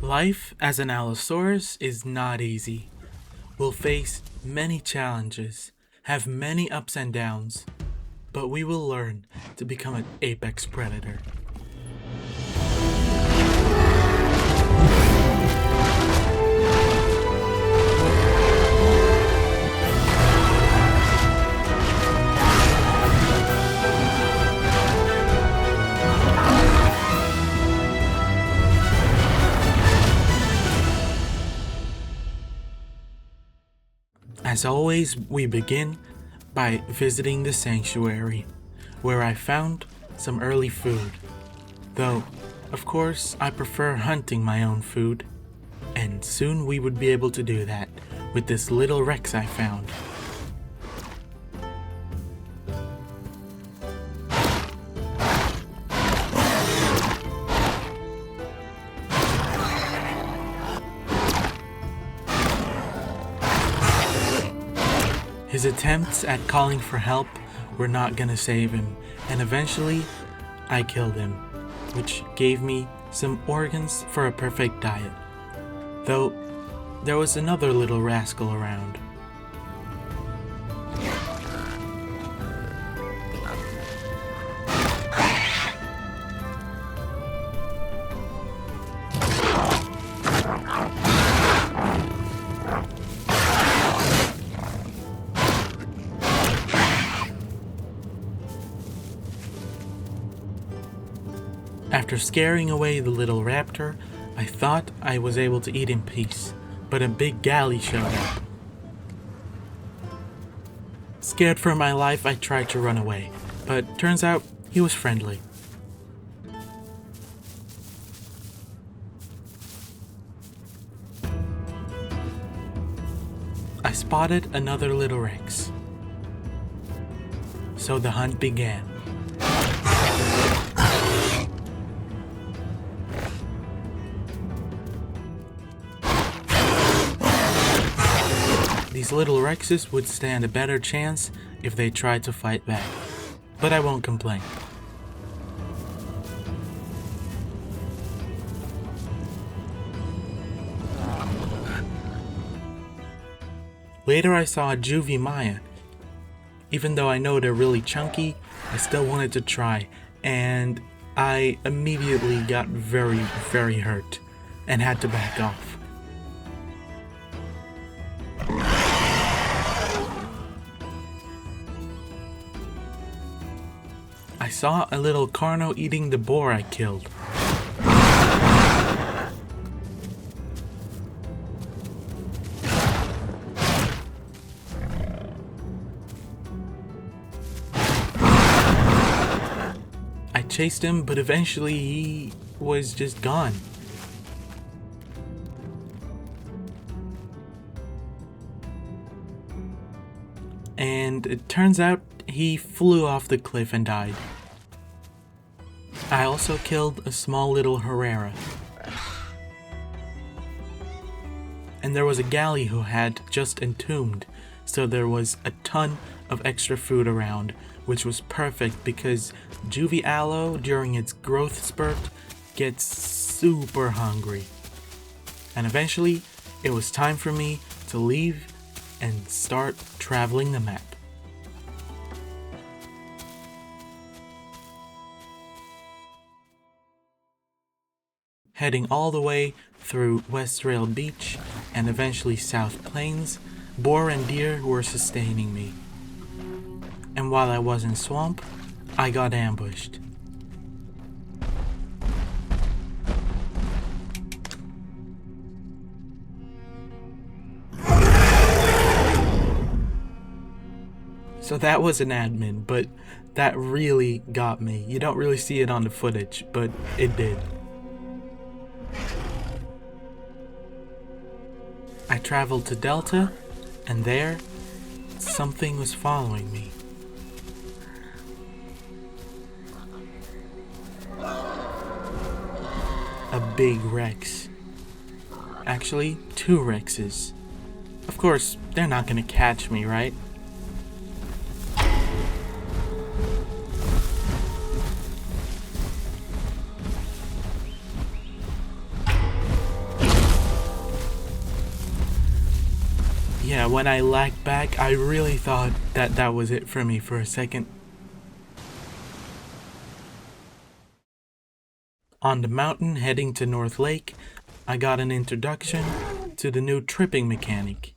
Life as an Allosaurus is not easy. We'll face many challenges, have many ups and downs, but we will learn to become an apex predator. As always, we begin by visiting the sanctuary, where I found some early food. Though, of course, I prefer hunting my own food, and soon we would be able to do that with this little Rex I found. His attempts at calling for help were not gonna save him, and eventually I killed him, which gave me some organs for a perfect diet. Though there was another little rascal around. After scaring away the little raptor, I thought I was able to eat in peace, but a big galley showed up. Scared for my life, I tried to run away, but turns out he was friendly. I spotted another little Rex, so the hunt began. These little Rexes would stand a better chance if they tried to fight back, but I won't complain. Later I saw a juvie Maya. Even though I know they're really chunky, I still wanted to try, and I immediately got very hurt and had to back off. I saw a little Carno eating the boar I killed. I chased him, but eventually he was just gone. And it turns out he flew off the cliff and died. I also killed a small little Herrera. And there was a galley who had just entombed, so there was a ton of extra food around, which was perfect because juvie allo during its growth spurt gets super hungry. And eventually, it was time for me to leave and start traveling the map. Heading all the way through West Rail Beach and eventually South Plains, boar and deer were sustaining me. And while I was in swamp, I got ambushed. So that was an admin, but that really got me. You don't really see it on the footage, but it did. I traveled to Delta, and there, something was following me. A big Rex. Actually, 2 Rexes. Of course, they're not gonna catch me, right? Yeah, when I lagged back, I really thought that that was it for me for a second. On the mountain heading to North Lake, I got an introduction to the new tripping mechanic.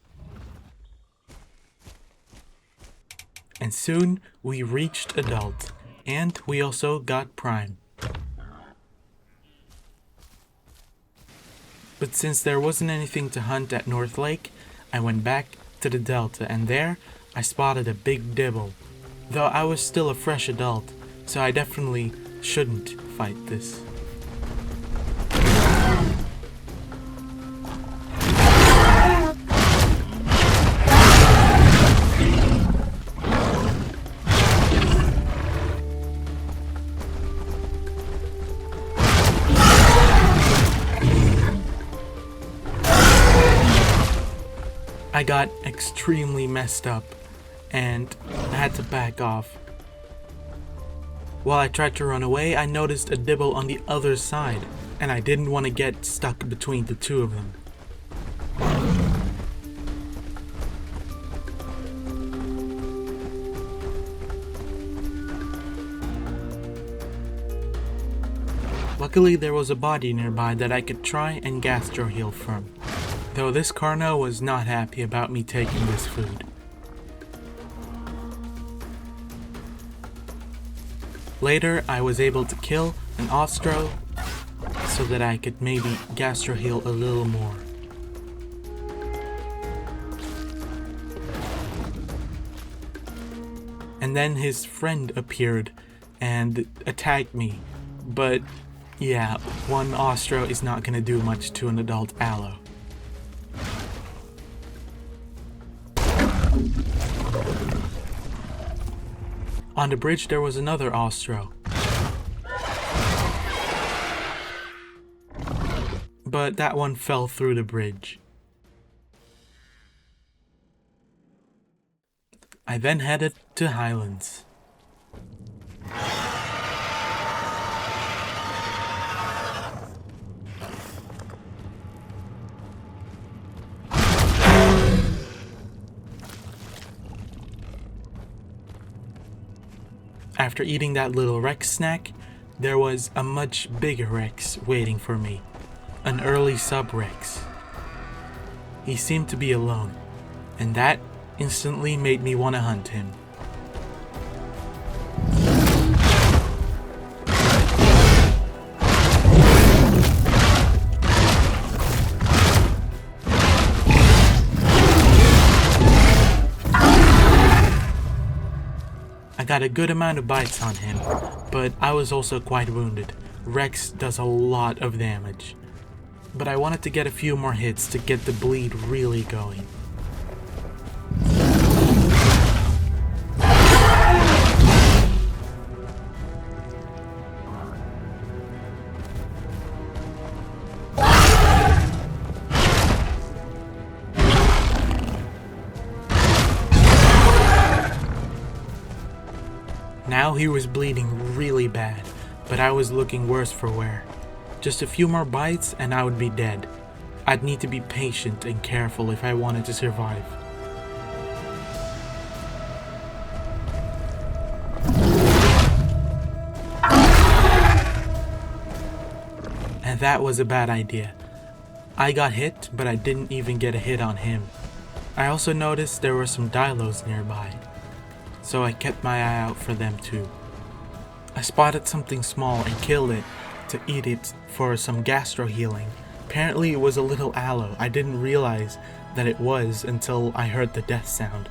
And soon we reached adult, and we also got prime. But since there wasn't anything to hunt at North Lake, I went back to the Delta, and there I spotted a big dibble. Though I was still a fresh adult, so I definitely shouldn't fight this. I got extremely messed up, and I had to back off. While I tried to run away, I noticed a dibble on the other side, and I didn't want to get stuck between the two of them. Luckily, there was a body nearby that I could try and gastro heal from. Though this Carno was not happy about me taking this food. Later, I was able to kill an Ostro so that I could maybe gastro heal a little more. And then his friend appeared and attacked me, but yeah, one Ostro is not gonna do much to an adult Allo. On the bridge there was another Ostro. But that one fell through the bridge. I then headed to Highlands. After eating that little Rex snack, there was a much bigger Rex waiting for me. An early sub-Rex. He seemed to be alone, and that instantly made me want to hunt him. I got a good amount of bites on him, but I was also quite wounded. Rex does a lot of damage. But I wanted to get a few more hits to get the bleed really going. Now he was bleeding really bad, but I was looking worse for wear. Just a few more bites and I would be dead. I'd need to be patient and careful if I wanted to survive. And that was a bad idea. I got hit, but I didn't even get a hit on him. I also noticed there were some Dilos nearby, so I kept my eye out for them too. I spotted something small and killed it to eat it for some gastro healing. Apparently it was a little Allo. I didn't realize that it was until I heard the death sound.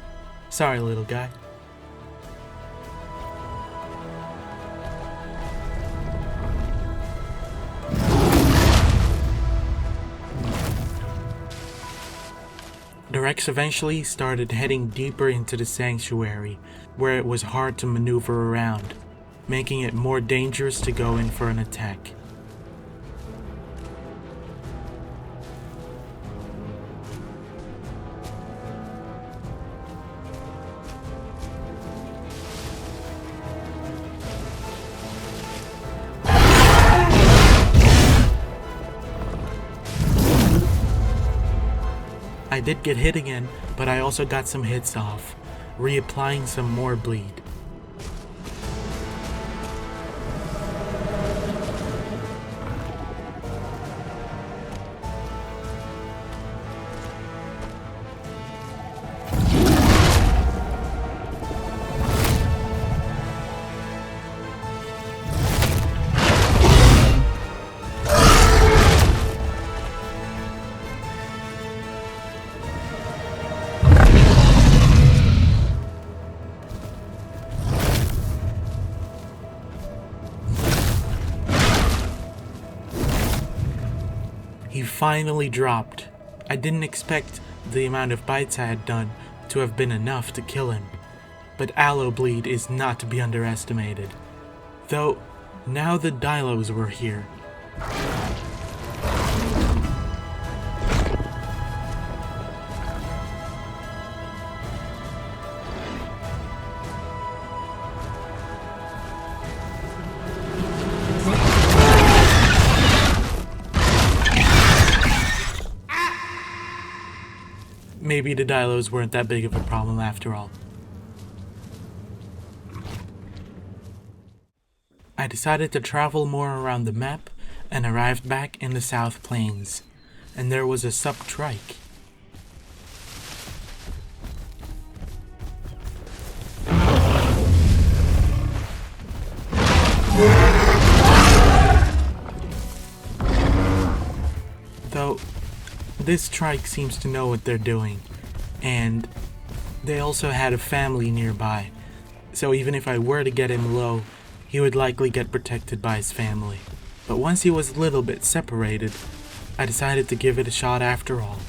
Sorry, little guy. The Rex eventually started heading deeper into the sanctuary, where it was hard to maneuver around, making it more dangerous to go in for an attack. I did get hit again, but I also got some hits off, reapplying some more bleed. He finally dropped. I didn't expect the amount of bites I had done to have been enough to kill him, but aloe bleed is not to be underestimated. Though, now the Dilos were here. Maybe the Dilos weren't that big of a problem after all. I decided to travel more around the map and arrived back in the South Plains, and there was a sub-trike. Though, this trike seems to know what they're doing, and they also had a family nearby, so even if I were to get him low, he would likely get protected by his family. But once he was a little bit separated, I decided to give it a shot after all.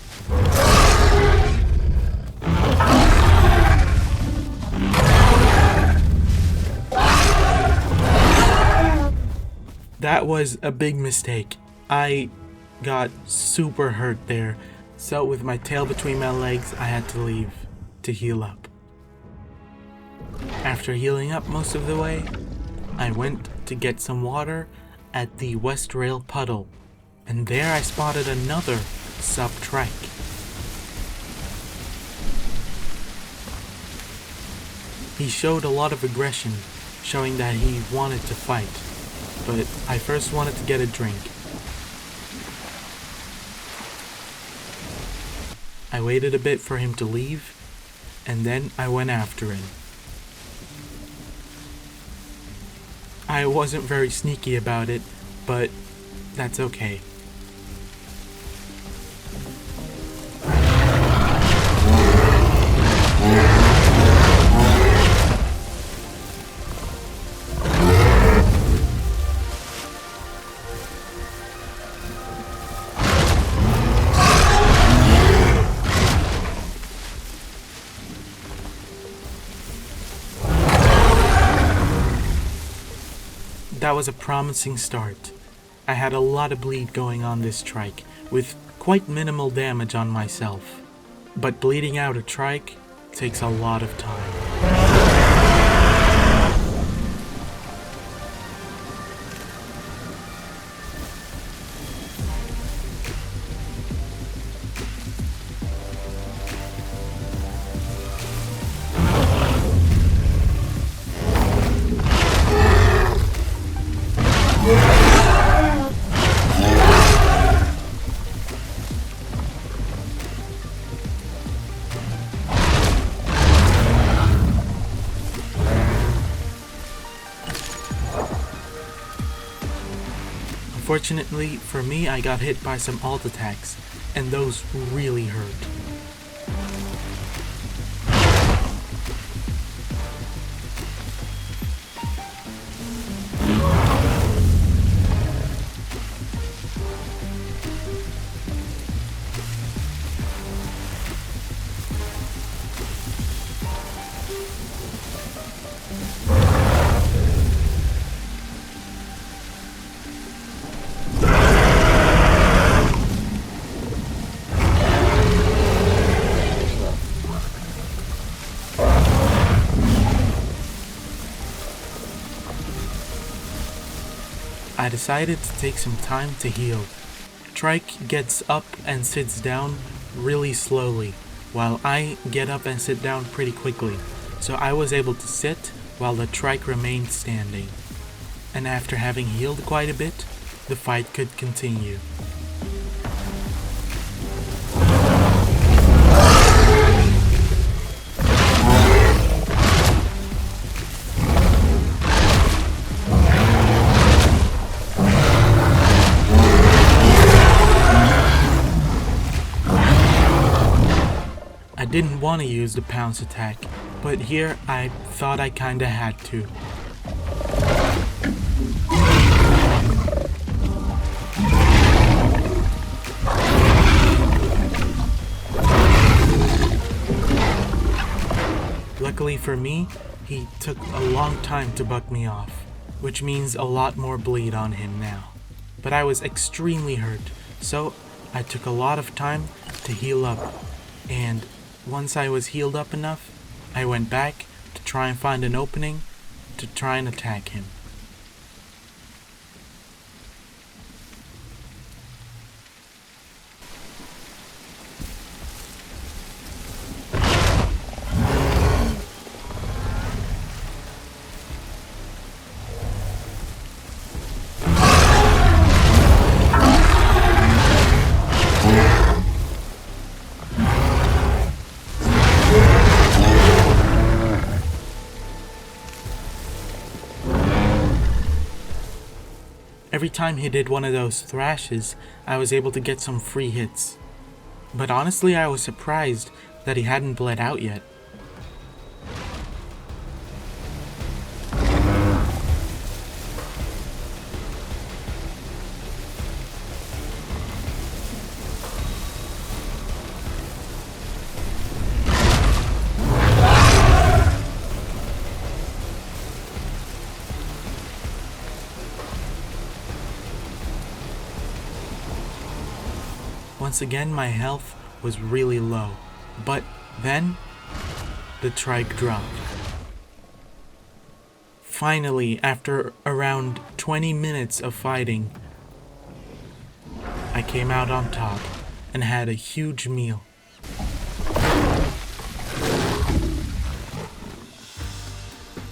That was a big mistake. I got super hurt there, so with my tail between my legs, I had to leave to heal up. After healing up most of the way, I went to get some water at the West Rail puddle, and there I spotted another sub-trike. He showed a lot of aggression, showing that he wanted to fight, but I first wanted to get a drink. I waited a bit for him to leave, and then I went after him. I wasn't very sneaky about it, but that's okay. That was a promising start. I had a lot of bleed going on this trike, with quite minimal damage on myself. But bleeding out a trike takes a lot of time. Unfortunately for me, I got hit by some alt attacks, and those really hurt. I decided to take some time to heal. Trike gets up and sits down really slowly, while I get up and sit down pretty quickly, so I was able to sit while the trike remained standing. And after having healed quite a bit, the fight could continue. I didn't want to use the pounce attack, but here I thought I kinda had to. Luckily for me, he took a long time to buck me off, which means a lot more bleed on him now. But I was extremely hurt, so I took a lot of time to heal up, and once I was healed up enough, I went back to try and find an opening to try and attack him. Every time he did one of those thrashes, I was able to get some free hits. But honestly, I was surprised that he hadn't bled out yet. Once again, my health was really low, but then the trike dropped. Finally, after around 20 minutes of fighting, I came out on top and had a huge meal.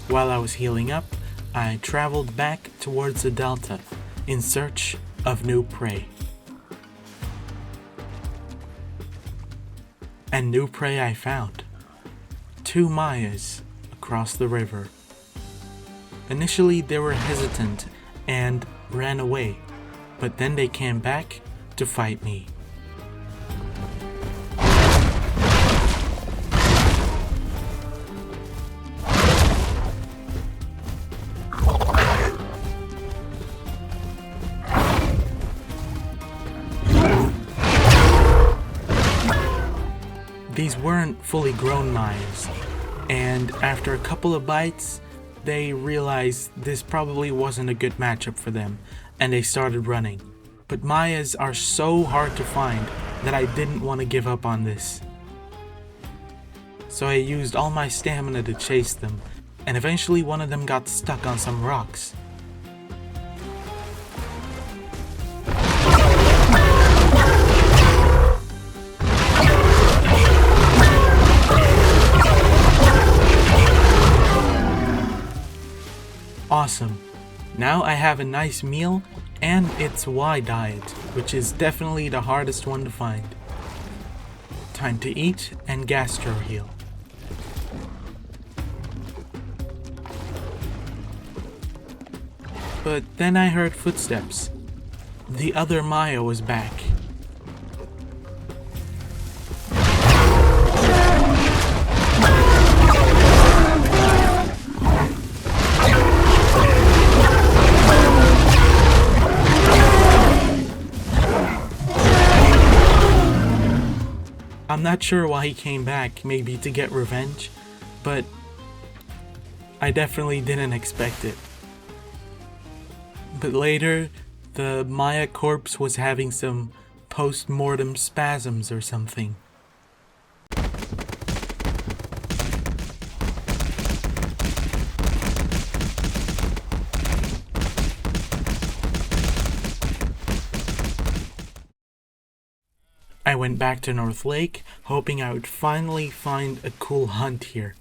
While I was healing up, I traveled back towards the delta in search of new prey. And new prey I found. 2 Mayas across the river. Initially they were hesitant and ran away, but then they came back to fight me. These weren't fully grown Mayas, and after a couple of bites, they realized this probably wasn't a good matchup for them, and they started running. But Mayas are so hard to find that I didn't want to give up on this. So I used all my stamina to chase them, and eventually one of them got stuck on some rocks. Awesome. Now I have a nice meal and its Y diet, which is definitely the hardest one to find. Time to eat and gastro heal. But then I heard footsteps. The other Maya was back. I'm not sure why he came back, maybe to get revenge, but I definitely didn't expect it. But later, the Maya corpse was having some post-mortem spasms or something. I went back to North Lake, hoping I would finally find a cool hunt here.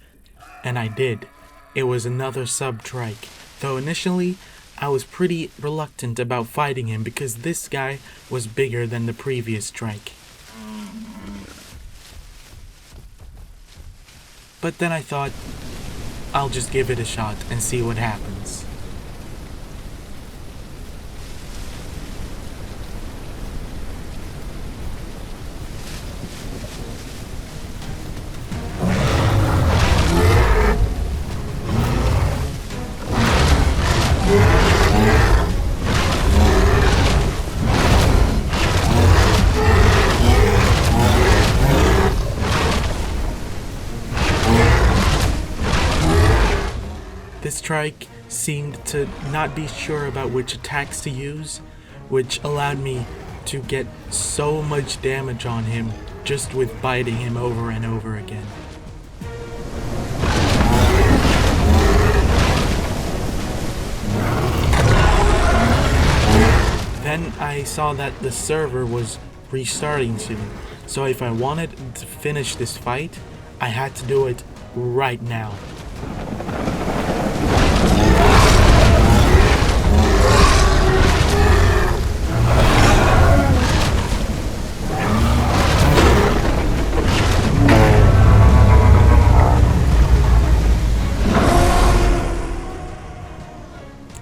And I did. It was another sub-trike, though initially I was pretty reluctant about fighting him because this guy was bigger than the previous trike. But then I thought, I'll just give it a shot and see what happens. This trike seemed to not be sure about which attacks to use, which allowed me to get so much damage on him just with biting him over and over again. Then I saw that the server was restarting soon, so if I wanted to finish this fight, I had to do it right now.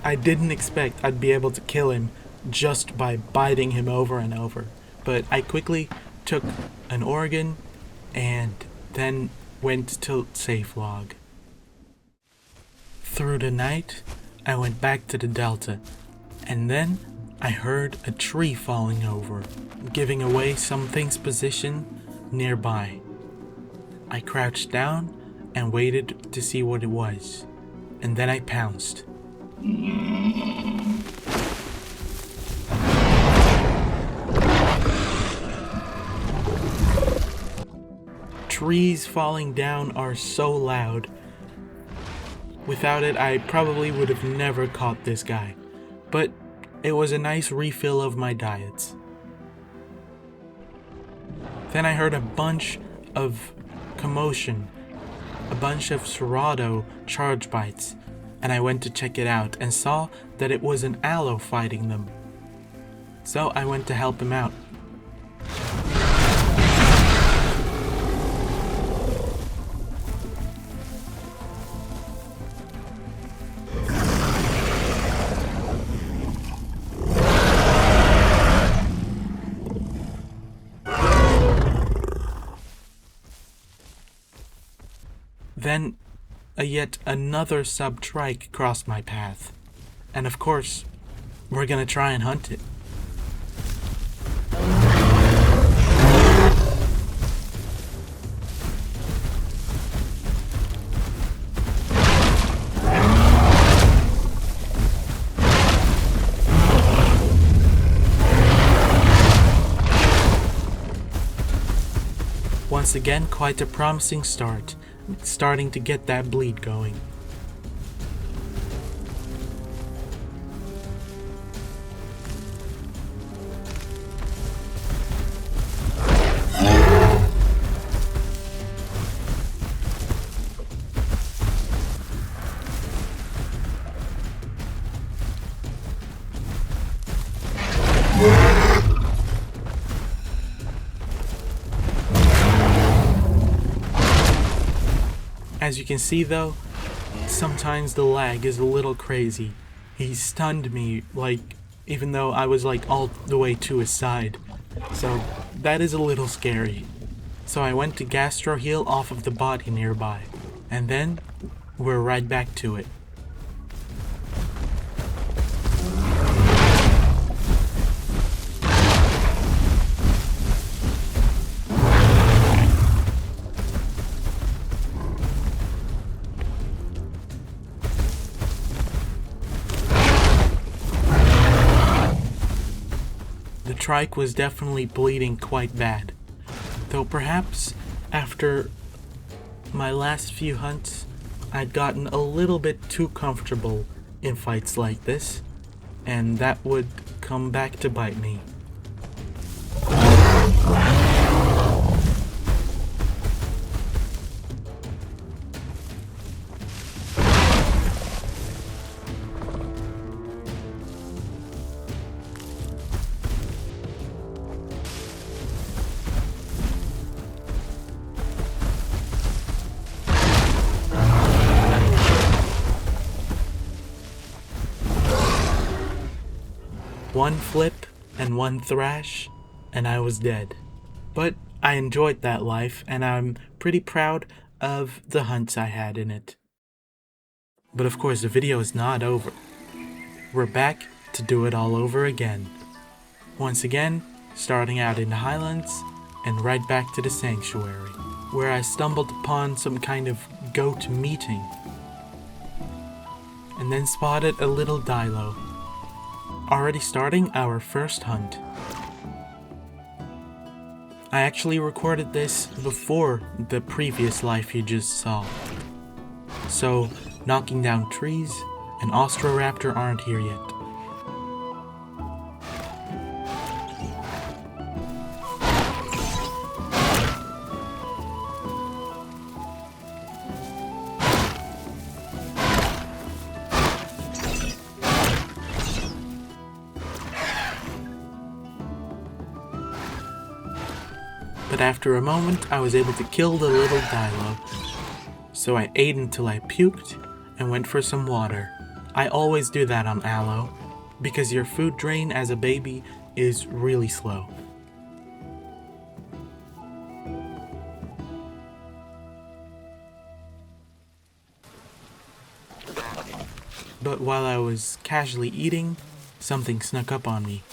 I didn't expect I'd be able to kill him just by biting him over and over, but I quickly took an organ and then went to safe log. Through the night, I went back to the delta, and then I heard a tree falling over, giving away something's position nearby. I crouched down and waited to see what it was, and then I pounced. Trees falling down are so loud. Without it, I probably would have never caught this guy, but it was a nice refill of my diets. Then I heard a bunch of commotion, a bunch of Serrato charge bites, and I went to check it out and saw that it was an Allo fighting them. So I went to help him out. Then yet another sub-trike crossed my path, and of course, we're gonna try and hunt it. Once again, quite a promising start. Starting to get that bleed going. As you can see though, sometimes the lag is a little crazy. He stunned me, even though I was all the way to his side. So that is a little scary. So I went to gastro heal off of the body nearby, and then we're right back to it. The trike was definitely bleeding quite bad, though perhaps after my last few hunts I'd gotten a little bit too comfortable in fights like this, and that would come back to bite me. one flip and one thrash, and I was dead. But I enjoyed that life, and I'm pretty proud of the hunts I had in it. But of course, the video is not over. We're back to do it all over again. Once again, starting out in the Highlands, and right back to the Sanctuary, where I stumbled upon some kind of goat meeting, and then spotted a little Dilo, already starting our first hunt. I actually recorded this before the previous life you just saw, so knocking down trees and Austroraptor aren't here yet. But after a moment, I was able to kill the little Dilo. So I ate until I puked and went for some water. I always do that on Allo, because your food drain as a baby is really slow. But while I was casually eating, something snuck up on me.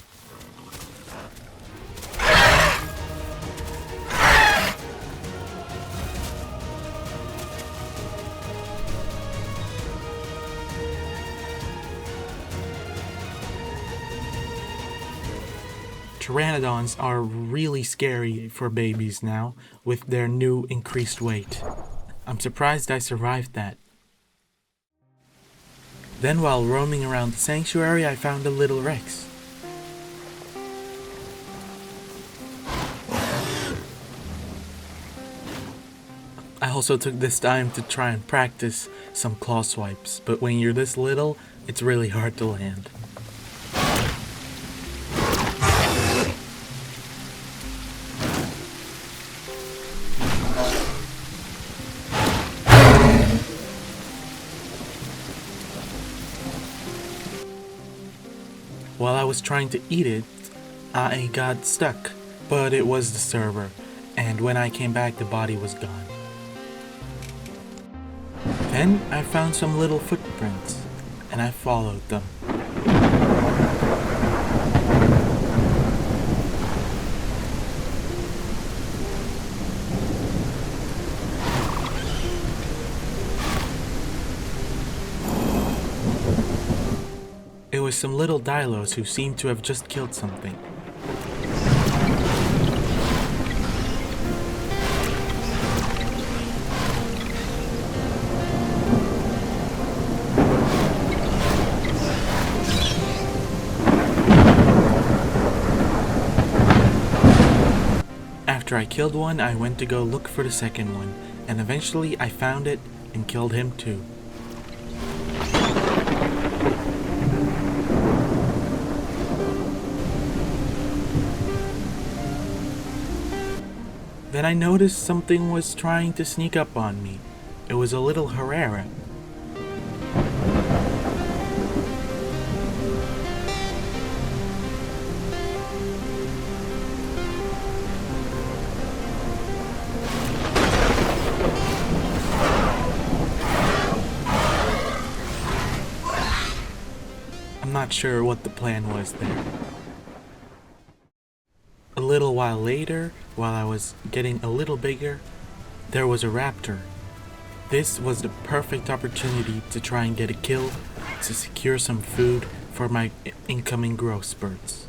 Pteranodons are really scary for babies now, with their new increased weight. I'm surprised I survived that. Then while roaming around the sanctuary, I found a little Rex. I also took this time to try and practice some claw swipes, but when you're this little, it's really hard to land. While I was trying to eat it, I got stuck, but it was the server, and when I came back the body was gone. Then I found some little footprints, and I followed them. It was some little Dilos who seemed to have just killed something. After I killed one, I went to go look for the second one, and eventually I found it and killed him too. Then I noticed something was trying to sneak up on me. It was a little Herrera. I'm not sure what the plan was there. A little while later, while I was getting a little bigger, there was a raptor. This was the perfect opportunity to try and get a kill to secure some food for my incoming growth spurts.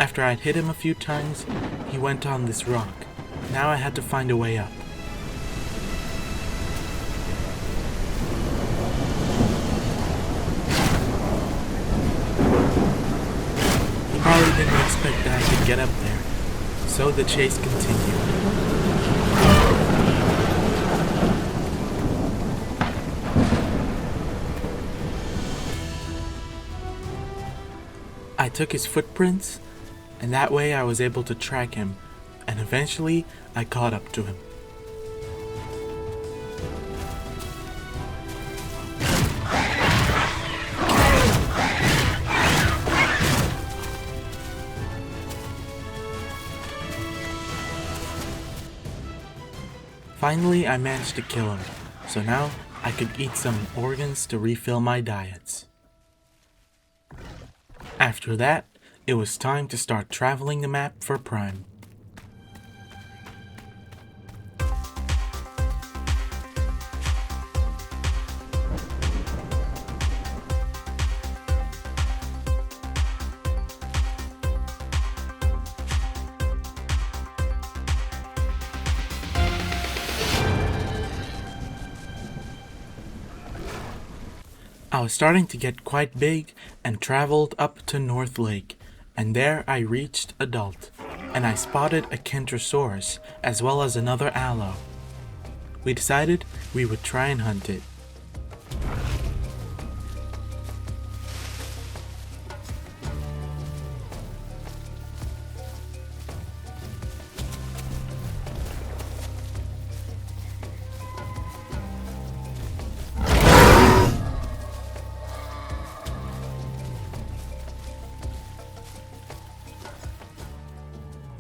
After I'd hit him a few times, he went on this rock. Now I had to find a way up. He probably didn't expect that I could get up there, so the chase continued. I took his footprints, and that way I was able to track him, and eventually I caught up to him. Finally, I managed to kill him, so now I could eat some organs to refill my diets. After that, it was time to start traveling the map for Prime. I was starting to get quite big and traveled up to North Lake, and there I reached Adult, and I spotted a Kentrosaurus as well as another Allo. We decided we would try and hunt it.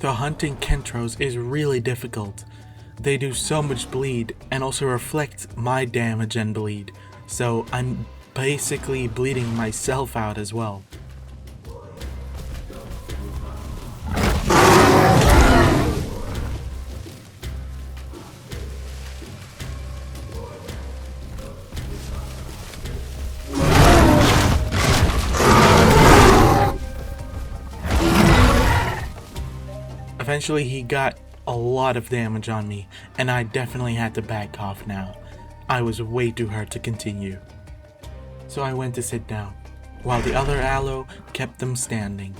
Though hunting Kentros is really difficult. They do so much bleed and also reflect my damage and bleed, so I'm basically bleeding myself out as well. Eventually he got a lot of damage on me, and I definitely had to back off now. I was way too hurt to continue. So I went to sit down, while the other Allo kept them standing.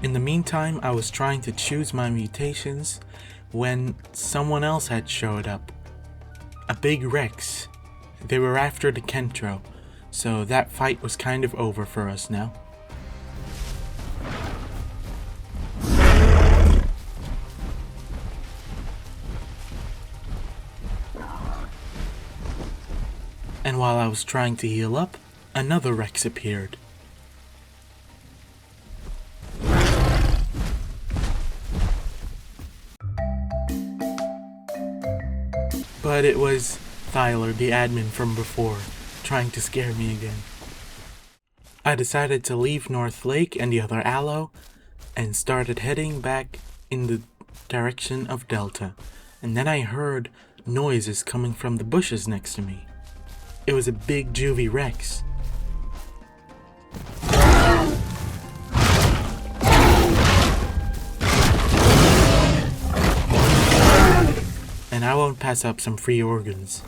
In the meantime, I was trying to choose my mutations when someone else had showed up. A big Rex. They were after the Kentro, so that fight was kind of over for us now. And while I was trying to heal up, another Rex appeared. But it was Tyler, the admin from before, trying to scare me again. I decided to leave North Lake and the other Allo, and started heading back in the direction of Delta. And then I heard noises coming from the bushes next to me. It was a big juvie Rex. And I won't pass up some free organs.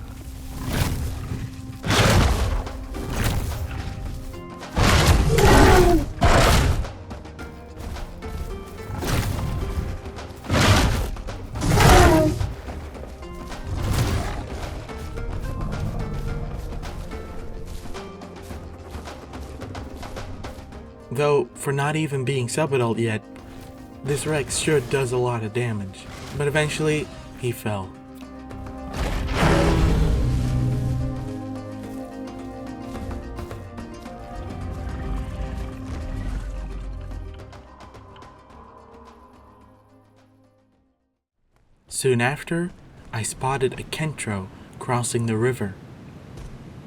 Though, for not even being sub-adult yet, this Rex sure does a lot of damage. But eventually, he fell. Soon after, I spotted a Kentro crossing the river.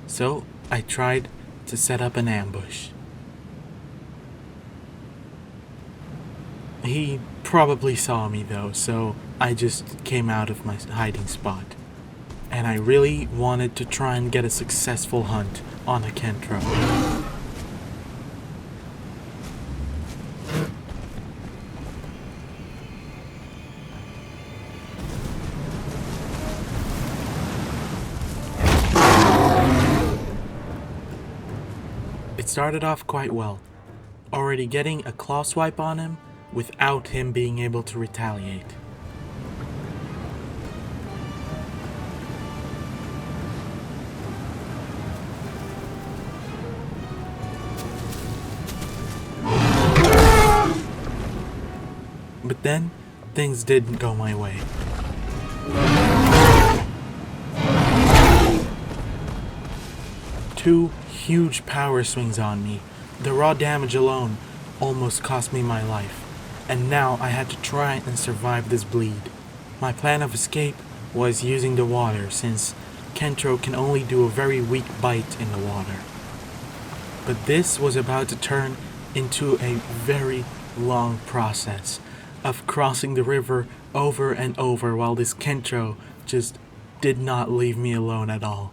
So, I tried to set up an ambush. He probably saw me though, so I just came out of my hiding spot. And I really wanted to try and get a successful hunt on a Kentro. It started off quite well, already getting a claw swipe on him without him being able to retaliate. But then, things didn't go my way. Two huge power swings on me. The raw damage alone almost cost me my life, and now I had to try and survive this bleed. My plan of escape was using the water, since Kentro can only do a very weak bite in the water. But this was about to turn into a very long process of crossing the river over and over while this Kentro just did not leave me alone at all.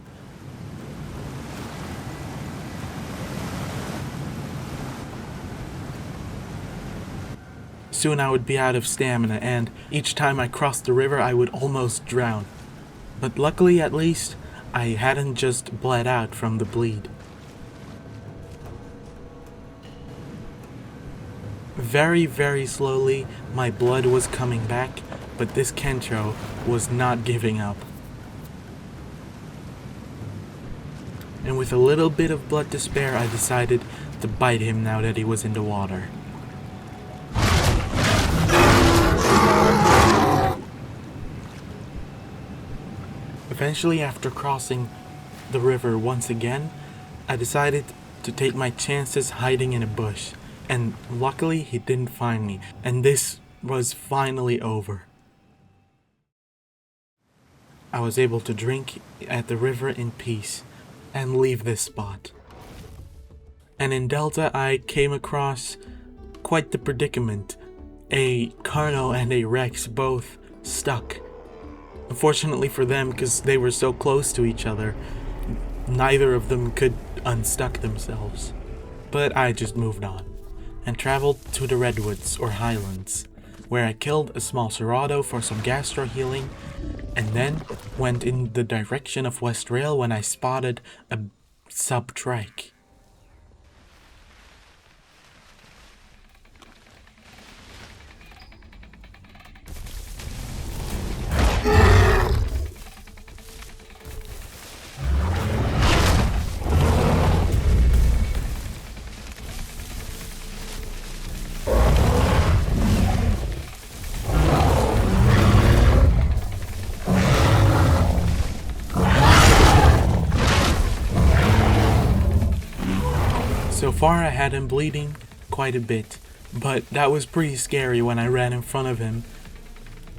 Soon I would be out of stamina, and each time I crossed the river I would almost drown. But luckily, at least, I hadn't just bled out from the bleed. Very, very slowly, my blood was coming back, but this Kentro was not giving up. And with a little bit of blood to spare, I decided to bite him now that he was in the water. Eventually, after crossing the river once again, I decided to take my chances hiding in a bush, and luckily he didn't find me, and this was finally over. I was able to drink at the river in peace and leave this spot. And in Delta, I came across quite the predicament. A Carno and a Rex both stuck. Unfortunately for them, because they were so close to each other, neither of them could unstuck themselves. But I just moved on, and traveled to the Redwoods or Highlands, where I killed a small Serrado for some gastro healing, and then went in the direction of West Rail when I spotted a sub-trike. So far I had him bleeding quite a bit, but that was pretty scary when I ran in front of him.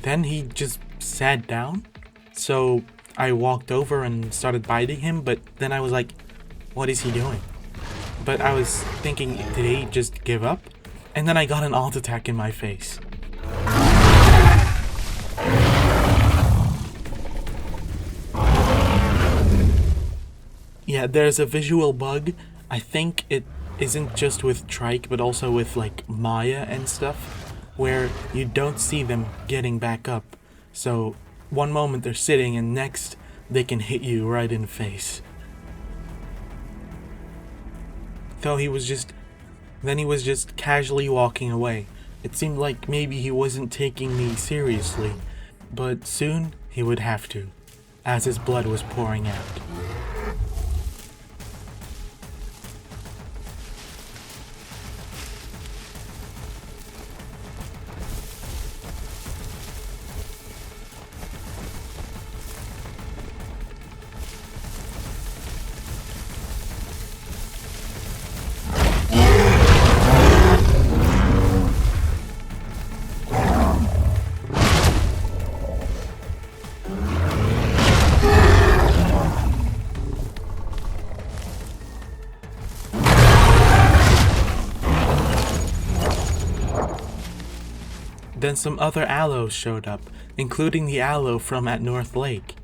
Then he just sat down, so I walked over and started biting him, but then I was like, what is he doing? But I was thinking, did he just give up? And then I got an alt attack in my face. Yeah, there's a visual bug. I think it isn't just with Trike, but also with like Maya and stuff, where you don't see them getting back up. So one moment they're sitting and next they can hit you right in the face. So he was just casually walking away. It seemed like maybe he wasn't taking me seriously, but soon he would have to, as his blood was pouring out. Then some other Allos showed up, including the Allo from at North Lake.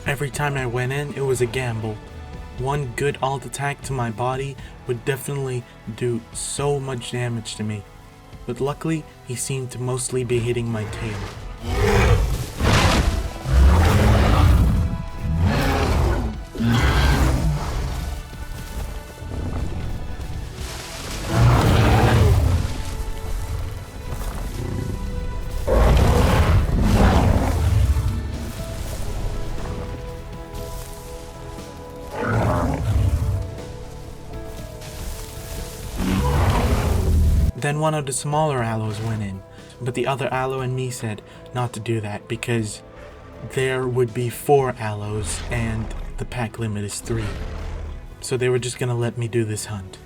Every time I went in, it was a gamble. One good alt attack to my body would definitely do so much damage to me, but luckily he seemed to mostly be hitting my tail. then one of the smaller allos went in, but the other allo and me said not to do that because there would be 4 allos and the pack limit is 3. So they were just gonna let me do this hunt.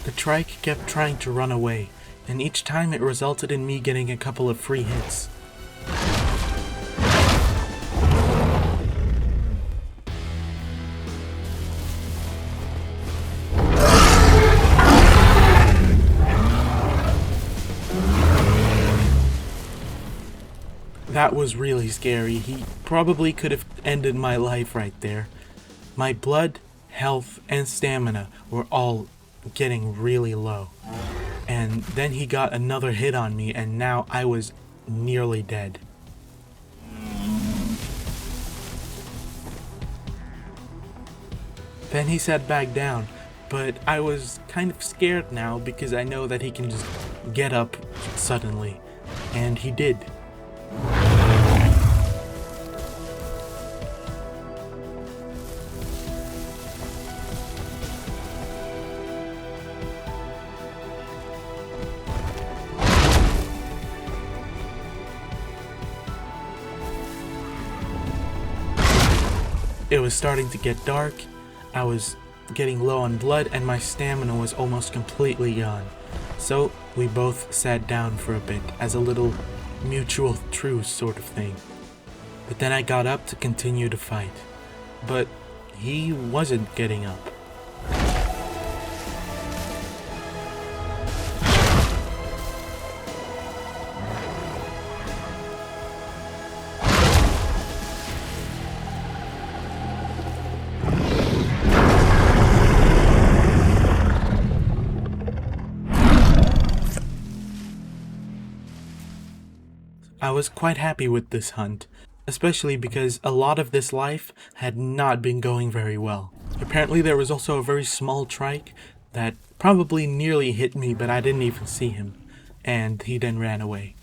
The trike kept trying to run away, and each time it resulted in me getting a couple of free hits. That was really scary. He probably could have ended my life right there. My blood, health, and stamina were all getting really low. And then he got another hit on me, and now I was nearly dead. Then he sat back down, but I was kind of scared now because I know that he can just get up suddenly. And he did. It was starting to get dark, I was getting low on blood, and my stamina was almost completely gone. So we both sat down for a bit as a little mutual truce sort of thing. But then I got up to continue to fight. But he wasn't getting up. I was quite happy with this hunt, especially because a lot of this life had not been going very well. Apparently there was also a very small trike that probably nearly hit me, but I didn't even see him, and he then ran away.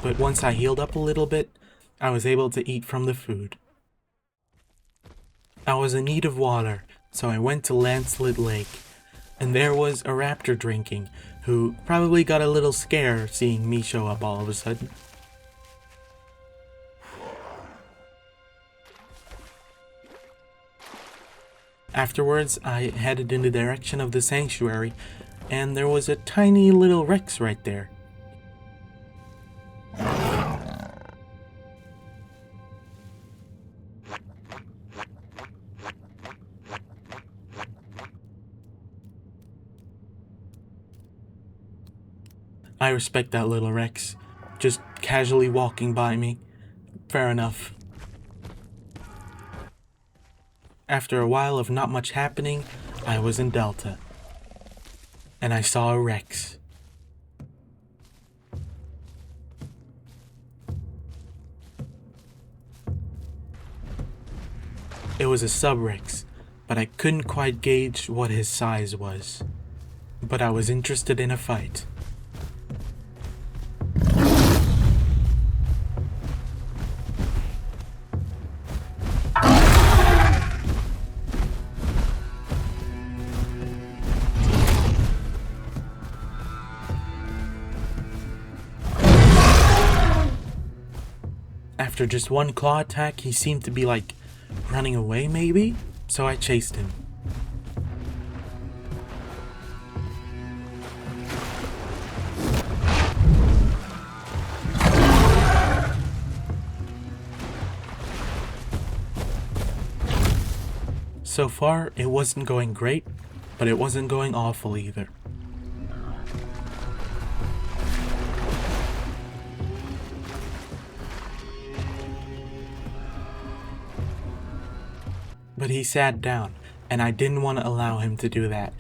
But once I healed up a little bit, I was able to eat from the food. I was in need of water, so I went to Lancelet Lake, and there was a raptor drinking, who probably got a little scared seeing me show up all of a sudden. Afterwards, I headed in the direction of the sanctuary, and there was a tiny little Rex right there. I respect that little Rex, just casually walking by me. Fair enough. After a while of not much happening, I was in Delta, and I saw a Rex. It was a sub-Rex, but I couldn't quite gauge what his size was. But I was interested in a fight. After just one claw attack, he seemed to be like running away maybe, so I chased him. So far, it wasn't going great, but it wasn't going awful either. But he sat down, and I didn't want to allow him to do that.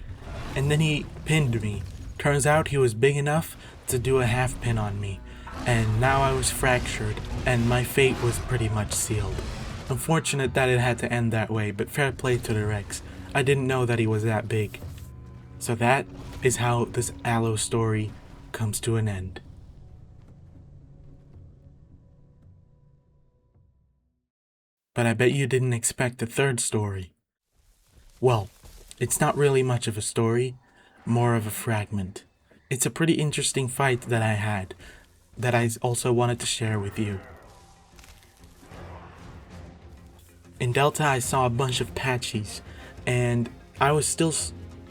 And then he pinned me. Turns out he was big enough to do a half pin on me. and now I was fractured, and my fate was pretty much sealed. Unfortunate that it had to end that way, but fair play to the Rex. I didn't know that he was that big. So that is how this Allo story comes to an end. But I bet you didn't expect a third story. Well, it's not really much of a story, more of a fragment. It's a pretty interesting fight that I had, that I also wanted to share with you. In Delta I saw a bunch of patchies, and I was still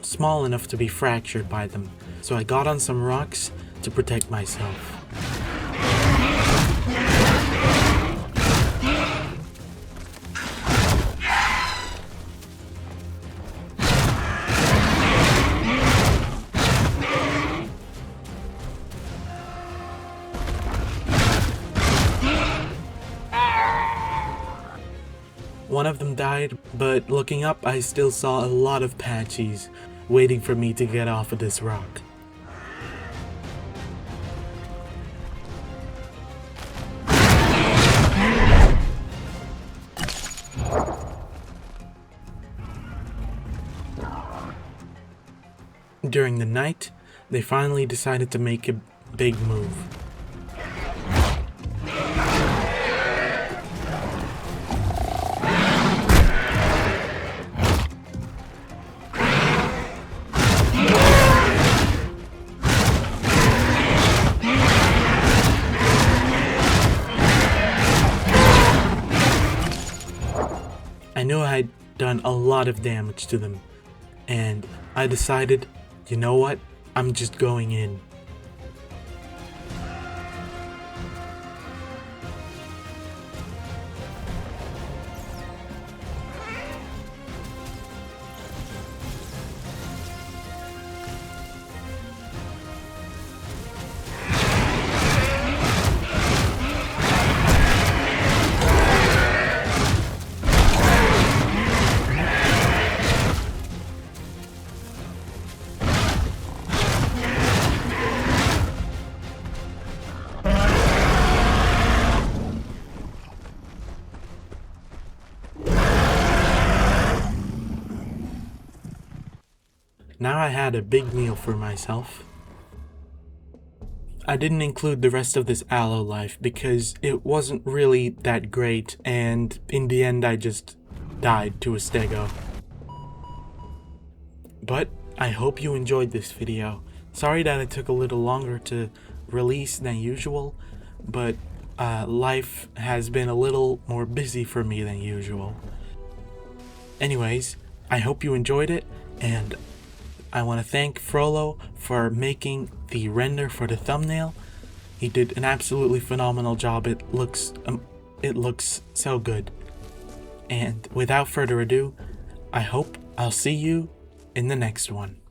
small enough to be fractured by them, so I got on some rocks to protect myself. One of them died, but looking up I still saw a lot of patchies waiting for me to get off of this rock. During the night, they finally decided to make a big move. I knew I had done a lot of damage to them, and I decided, you know what, I'm just going in. Now I had a big meal for myself. I didn't include the rest of this Allo life because it wasn't really that great, and in the end I just died to a stego. But I hope you enjoyed this video. Sorry that it took a little longer to release than usual, but life has been a little more busy for me than usual. Anyways, I hope you enjoyed it, and I want to thank Frollo for making the render for the thumbnail. He did an absolutely phenomenal job. It looks so good. And without further ado, I hope I'll see you in the next one.